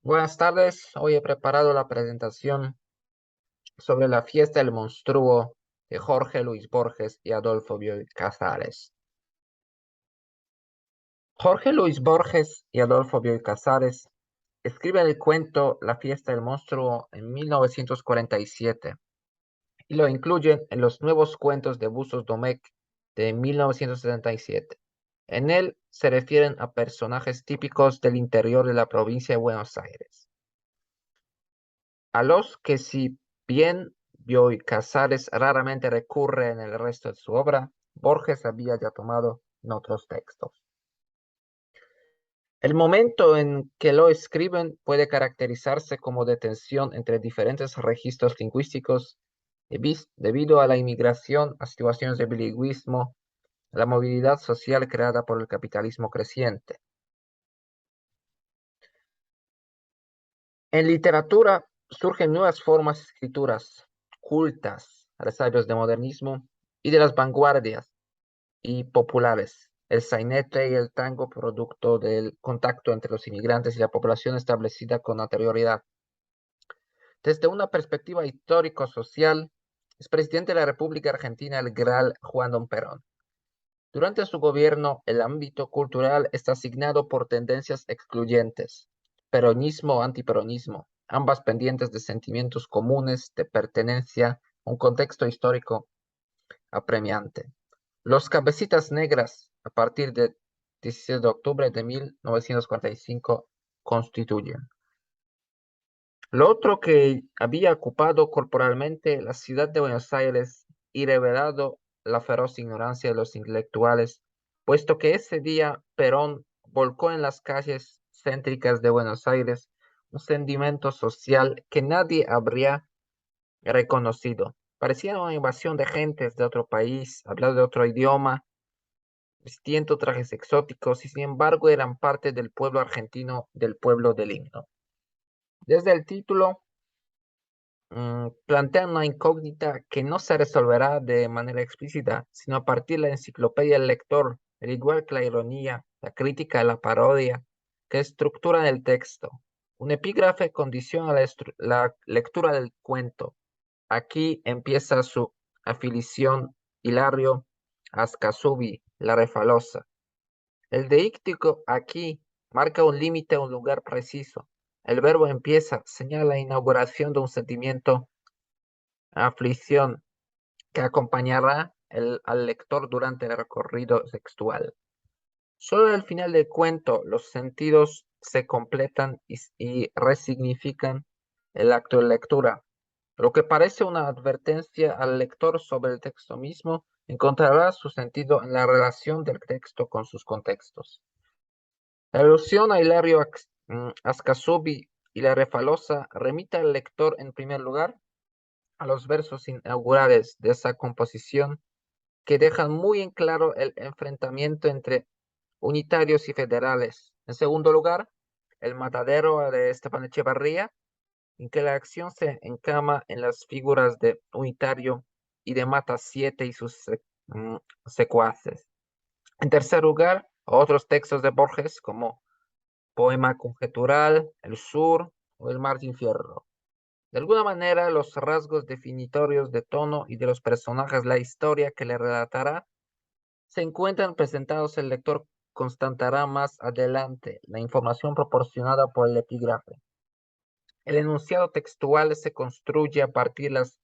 Buenas tardes, hoy he preparado la presentación sobre la fiesta del monstruo de Jorge Luis Borges y Adolfo Bioy Casares. Jorge Luis Borges y Adolfo Bioy Casares escriben el cuento La fiesta del monstruo en 1947 y lo incluyen en los nuevos cuentos de Bustos Domecq de 1977. En él se refieren a personajes típicos del interior de la provincia de Buenos Aires, a los que si bien Bioy Casares raramente recurre en el resto de su obra, Borges había ya tomado en otros textos. El momento en que lo escriben puede caracterizarse como de tensión entre diferentes registros lingüísticos debido a la inmigración, a situaciones de bilingüismo, a la movilidad social creada por el capitalismo creciente. En literatura surgen nuevas formas de escrituras cultas, resabios de modernismo y de las vanguardias y populares. El sainete y el tango producto del contacto entre los inmigrantes y la población establecida con anterioridad. Desde una perspectiva histórico-social, es presidente de la República Argentina el Gral Juan Don Perón. Durante su gobierno, el ámbito cultural está asignado por tendencias excluyentes, peronismo o antiperonismo, ambas pendientes de sentimientos comunes de pertenencia a un contexto histórico apremiante. Los Cabecitas Negras, a partir del 16 de octubre de 1945, constituyen lo otro que había ocupado corporalmente la ciudad de Buenos Aires y revelado la feroz ignorancia de los intelectuales, puesto que ese día Perón volcó en las calles céntricas de Buenos Aires un sentimiento social que nadie habría reconocido. Parecía una invasión de gentes de otro país, hablando de otro idioma, vistiendo trajes exóticos y sin embargo eran parte del pueblo argentino, del pueblo del himno. Desde el título plantea una incógnita que no se resolverá de manera explícita, sino a partir de la enciclopedia del lector, al igual que la ironía, la crítica, la parodia, que estructuran el texto. Un epígrafe condiciona la lectura del cuento. Aquí empieza su afiliación Hilario Ascasubi, la refalosa. El deíctico aquí marca un límite a un lugar preciso. El verbo empieza, señala la inauguración de un sentimiento, aflicción, que acompañará al lector durante el recorrido textual. Solo al final del cuento los sentidos se completan y resignifican el acto de lectura. Lo que parece una advertencia al lector sobre el texto mismo encontrará su sentido en la relación del texto con sus contextos. La alusión a Hilario Ascasubi y la refalosa remite al lector en primer lugar a los versos inaugurales de esa composición que dejan muy en claro el enfrentamiento entre unitarios y federales. En segundo lugar, el matadero de Esteban Echevarría, en que la acción se encama en las figuras de Unitario y de Mata 7 y sus secuaces. En tercer lugar, otros textos de Borges como Poema Conjetural, El Sur o El Martín Fierro. De alguna manera, los rasgos definitorios de tono y de los personajes, la historia que le relatará, se encuentran presentados. El lector constatará más adelante la información proporcionada por el epígrafe. El enunciado textual se construye a partir de las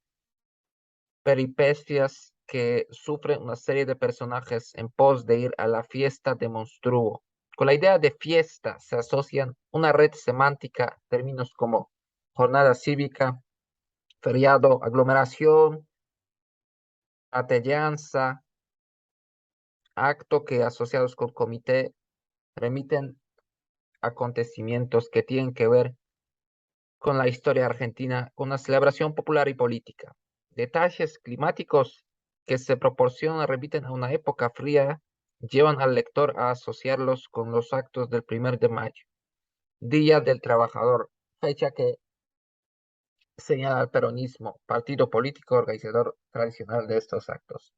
peripecias que sufren una serie de personajes en pos de ir a la fiesta de monstruo. Con la idea de fiesta se asocian una red semántica, términos como jornada cívica, feriado, aglomeración, atellanza, acto que asociados con comité remiten acontecimientos que tienen que ver con la historia argentina, con la celebración popular y política. Detalles climáticos que se proporcionan remiten a una época fría, llevan al lector a asociarlos con los actos del 1 de mayo, Día del Trabajador, fecha que señala al peronismo, partido político organizador tradicional de estos actos.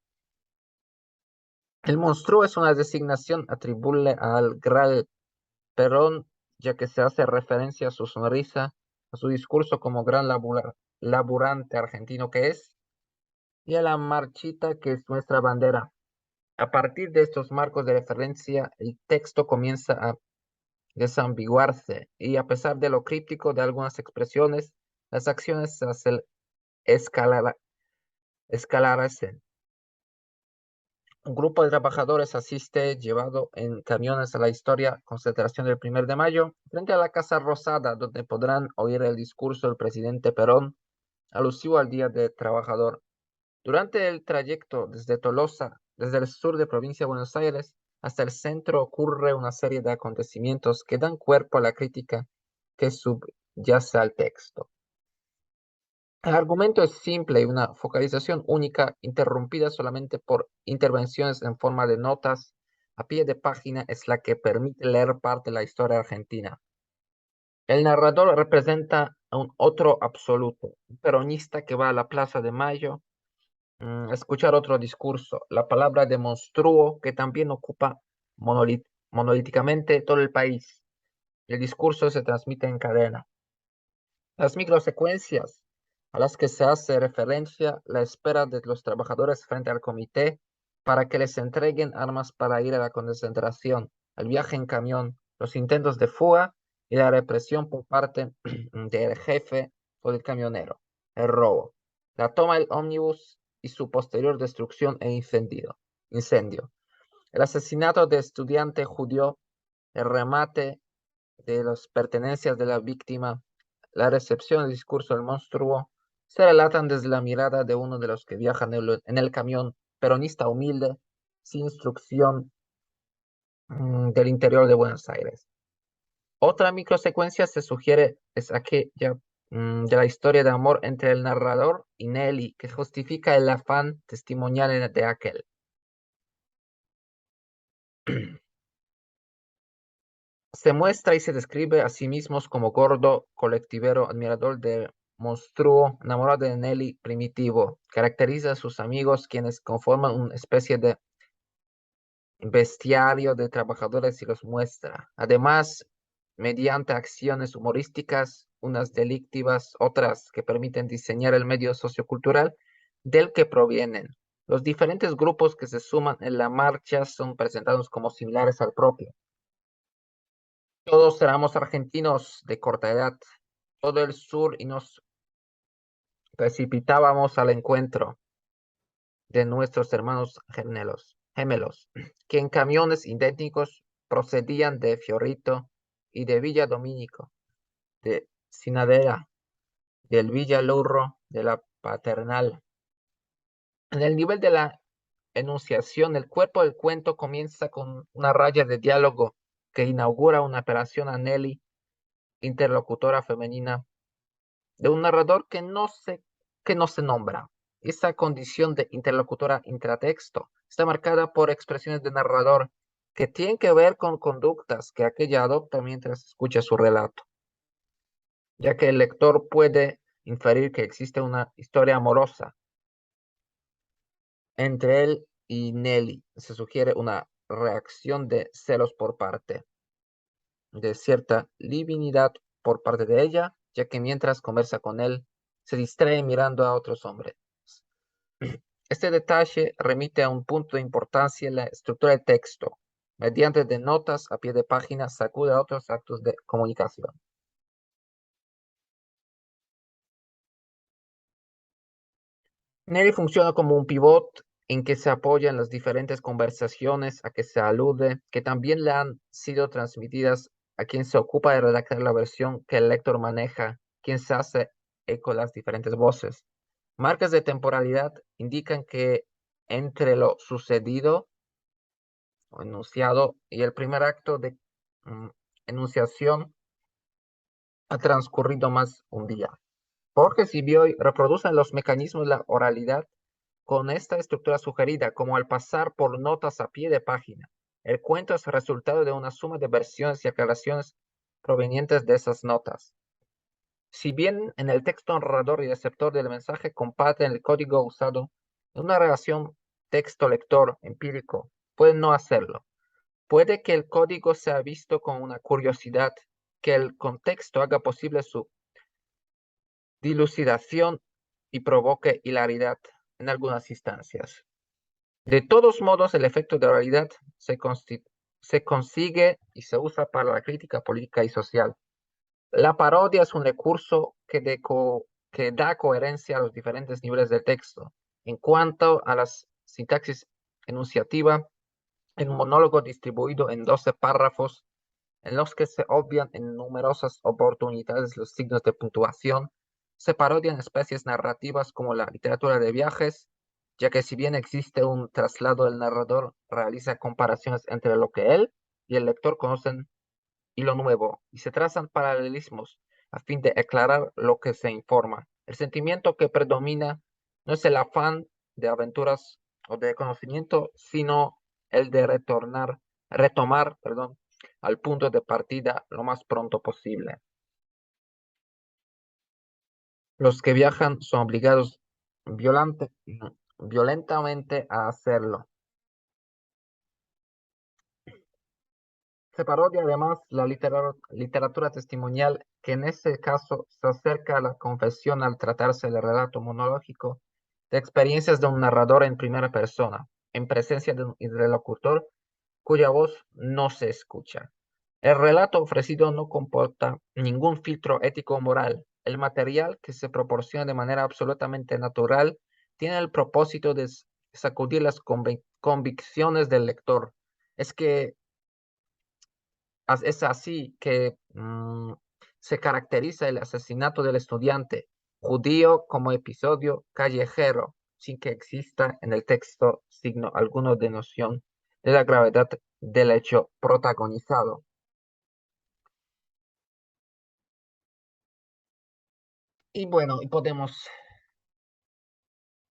El monstruo es una designación atribuible al Gral Perón ya que se hace referencia a su sonrisa, a su discurso como gran laburante argentino que es, y a la marchita que es nuestra bandera. A partir de estos marcos de referencia, el texto comienza a desambiguarse y a pesar de lo críptico de algunas expresiones, las acciones se escalarecen. Un grupo de trabajadores asiste llevado en camiones a la historia concentración del 1 de mayo frente a la Casa Rosada, donde podrán oír el discurso del presidente Perón alusivo al Día del Trabajador. Durante el trayecto desde Tolosa, desde el sur de provincia de Buenos Aires, hasta el centro ocurre una serie de acontecimientos que dan cuerpo a la crítica que subyace al texto. El argumento es simple y una focalización única, interrumpida solamente por intervenciones en forma de notas a pie de página, es la que permite leer parte de la historia argentina. El narrador representa a un otro absoluto, un peronista que va a la Plaza de Mayo escuchar otro discurso, la palabra de monstruo que también ocupa monolíticamente todo el país. El discurso se transmite en cadena. Las microsecuencias a las que se hace referencia, la espera de los trabajadores frente al comité para que les entreguen armas para ir a la concentración, el viaje en camión, los intentos de fuga y la represión por parte del jefe o del camionero, el robo, la toma del ómnibus y su posterior destrucción e incendio, el asesinato de estudiante judío, el remate de las pertenencias de la víctima, la recepción del discurso del monstruo, se relatan desde la mirada de uno de los que viajan en el camión, peronista humilde, sin instrucción del interior de Buenos Aires. Otra microsecuencia se sugiere es aquella de la historia de amor entre el narrador y Nelly, que justifica el afán testimonial de aquel. Se muestra y se describe a sí mismos como gordo, colectivero, admirador de monstruo, enamorado de Nelly, primitivo. Caracteriza a sus amigos, quienes conforman una especie de bestiario de trabajadores y los muestra. Además, mediante acciones humorísticas, unas delictivas, otras que permiten diseñar el medio sociocultural del que provienen. Los diferentes grupos que se suman en la marcha son presentados como similares al propio. Todos éramos argentinos de corta edad, todo el sur, y nos precipitábamos al encuentro de nuestros hermanos gemelos, que en camiones idénticos procedían de Fiorito y de Villa Domínico, de Sinadera, del Villa Lurro, de la Paternal. En el nivel de la enunciación, el cuerpo del cuento comienza con una raya de diálogo que inaugura una apelación a Nelly, interlocutora femenina de un narrador que no se nombra. Esa condición de interlocutora intratexto está marcada por expresiones de narrador que tienen que ver con conductas que aquella adopta mientras escucha su relato, ya que el lector puede inferir que existe una historia amorosa entre él y Nelly. Se sugiere una reacción de celos por parte, de cierta divinidad por parte de ella, ya que mientras conversa con él, se distrae mirando a otros hombres. Este detalle remite a un punto de importancia en la estructura del texto. Mediante de notas a pie de página, sacude a otros actos de comunicación. Nelly funciona como un pivot en que se apoyan las diferentes conversaciones a que se alude, que también le han sido transmitidas a quien se ocupa de redactar la versión que el lector maneja, quien se hace eco de las diferentes voces. Marcas de temporalidad indican que entre lo sucedido o enunciado y el primer acto de enunciación ha transcurrido más un día. Borges y Bioy reproducen los mecanismos de la oralidad con esta estructura sugerida, como al pasar por notas a pie de página. El cuento es el resultado de una suma de versiones y aclaraciones provenientes de esas notas. Si bien en el texto narrador y receptor del mensaje comparten el código usado en una relación texto-lector empírico, pueden no hacerlo. Puede que el código sea visto con una curiosidad que el contexto haga posible su dilucidación y provoque hilaridad en algunas instancias. De todos modos, el efecto de realidad se consigue y se usa para la crítica política y social. La parodia es un recurso que da coherencia a los diferentes niveles del texto. En cuanto a la sintaxis enunciativa, en un monólogo distribuido en 12 párrafos en los que se obvian en numerosas oportunidades los signos de puntuación, se parodian especies narrativas como la literatura de viajes, ya que si bien existe un traslado, el narrador realiza comparaciones entre lo que él y el lector conocen y lo nuevo, y se trazan paralelismos a fin de aclarar lo que se informa. El sentimiento que predomina no es el afán de aventuras o de conocimiento, sino el de retomar, perdón, al punto de partida lo más pronto posible. Los que viajan son obligados violentamente a hacerlo. Se parodia además la literatura testimonial, que en ese caso se acerca a la confesión al tratarse del relato monológico de experiencias de un narrador en primera persona, en presencia de un interlocutor cuya voz no se escucha. El relato ofrecido no comporta ningún filtro ético o moral. El material, que se proporciona de manera absolutamente natural, tiene el propósito de sacudir las convicciones del lector. Es que es así que se caracteriza el asesinato del estudiante judío como episodio callejero, sin que exista en el texto signo alguno de noción de la gravedad del hecho protagonizado. Y bueno, y podemos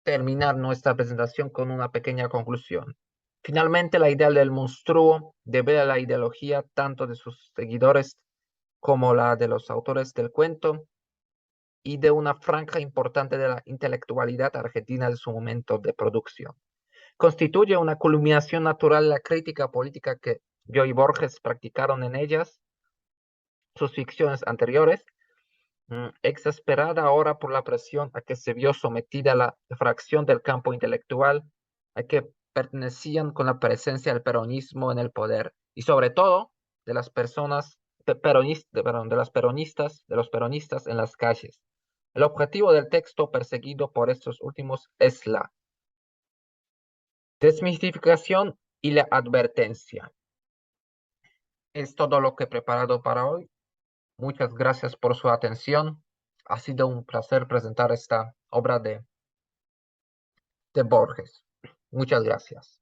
terminar nuestra presentación con una pequeña conclusión. Finalmente, la idea del monstruo debe a la ideología tanto de sus seguidores como la de los autores del cuento y de una franja importante de la intelectualidad argentina de su momento de producción. Constituye una culminación natural de la crítica política que Bioy y Borges practicaron en ellas, sus ficciones anteriores, exasperada ahora por la presión a que se vio sometida la fracción del campo intelectual a que pertenecían con la presencia del peronismo en el poder y sobre todo de las personas de los peronistas en las calles. El objetivo del texto perseguido por estos últimos es la desmitificación y la advertencia. Es todo lo que he preparado para hoy. Muchas gracias por su atención. Ha sido un placer presentar esta obra de Borges. Muchas gracias.